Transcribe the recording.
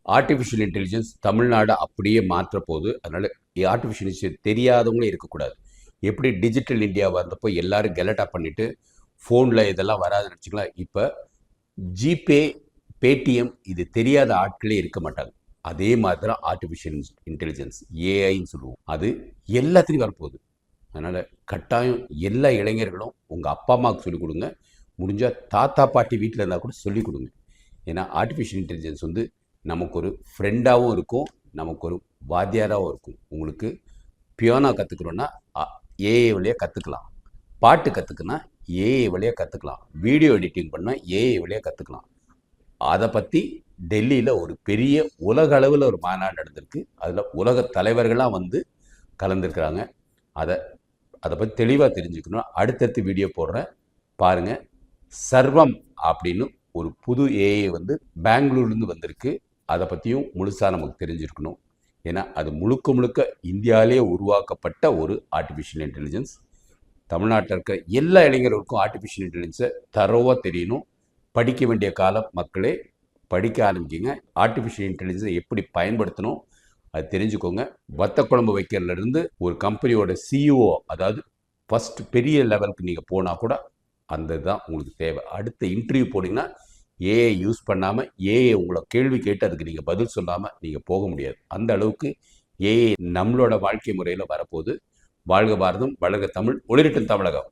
Artificial intelligence Tamil Nadu அப்படியே மாற்ற போகுது. அதனால் ஆர்டிஃபிஷியல் இன்டெலிஜென்ஸ் தெரியாதவங்களே இருக்கக்கூடாது. எப்படி டிஜிட்டல் இந்தியா வந்தப்போ எல்லாரும் கெலட்டா பண்ணிவிட்டு ஃபோனில் இதெல்லாம் வராதுன்னு வச்சுக்கலாம். இப்போ ஜிபே, பேடிஎம் இது தெரியாத ஆட்களே இருக்க மாட்டாங்க. அதே மாதிரி தான் ஆர்டிஃபிஷியல் இன்டெலிஜென்ஸ், ஏஐன்னு சொல்லுவோம். அது எல்லாத்துலேயும் வரப்போகுது. அதனால் கட்டாயம் எல்லா இளைஞர்களும் உங்கள் அப்பா அம்மாவுக்கு சொல்லிக் கொடுங்க. முடிஞ்சால் தாத்தா பாட்டி வீட்டில் இருந்தால் கூட சொல்லிக் கொடுங்க. ஏன்னா ஆர்டிஃபிஷியல் இன்டெலிஜென்ஸ் வந்து நமக்கு ஒரு ஃப்ரெண்டாகவும் இருக்கும், நமக்கு ஒரு வாத்தியாராகவும் இருக்கும். உங்களுக்கு பியானோ கற்றுக்கணுன்னா ஏஐ வழியாக கற்றுக்கலாம், பாட்டு கற்றுக்குன்னா ஏஐ வழியாக கற்றுக்கலாம், வீடியோ எடிட்டிங் பண்ணால் ஏஐ வழியாக கற்றுக்கலாம். அதை பற்றி டெல்லியில் ஒரு பெரிய உலக அளவில் ஒரு மாநாடு நடந்திருக்கு. அதில் உலக தலைவர்களாக வந்து கலந்துருக்கிறாங்க. அதை பற்றி தெளிவாக தெரிஞ்சுக்கணும். அடுத்தடுத்து வீடியோ போடுறேன், பாருங்கள். சர்வம் அப்படின்னு ஒரு புது ஏஐ வந்து பெங்களூர்லேருந்து வந்திருக்கு. அதை பற்றியும் முழுசாக நமக்கு தெரிஞ்சிருக்கணும். ஏன்னா அது முழுக்க முழுக்க இந்தியாவிலே உருவாக்கப்பட்ட ஒரு ஆர்டிஃபிஷியல் இன்டெலிஜென்ஸ். தமிழ்நாட்டில் இருக்க எல்லா இளைஞர்களுக்கும் ஆர்டிஃபிஷியல் இன்டெலிஜென்ஸை தரோவாக தெரியணும். படிக்க வேண்டிய காலம் மக்களே, படிக்க ஆரம்பிக்கிங்க. ஆர்டிஃபிஷியல் இன்டெலிஜென்ஸை எப்படி பயன்படுத்தணும் அது தெரிஞ்சுக்கோங்க. வத்த குழம்பு வைக்கிறதுலேருந்து ஒரு கம்பெனியோட சிஇஓ, அதாவது ஃபஸ்ட் பெரிய லெவலுக்கு நீங்கள் போனால் கூட அந்த தான் உங்களுக்கு தேவை. அடுத்த இன்டர்வியூ போனீங்கன்னா ஏஐ யூஸ் பண்ணாமல், ஏஐ உங்களை கேள்வி கேட்டு அதுக்கு நீங்கள் பதில் சொல்லாமல் நீங்கள் போக முடியாது. அந்த அளவுக்கு ஏஐ நம்மளோட வாழ்க்கை முறையில் வரப்போகுது. வாழ்க பாரதம், வளர்க தமிழ், ஒளிரட்டும் தமிழகம்.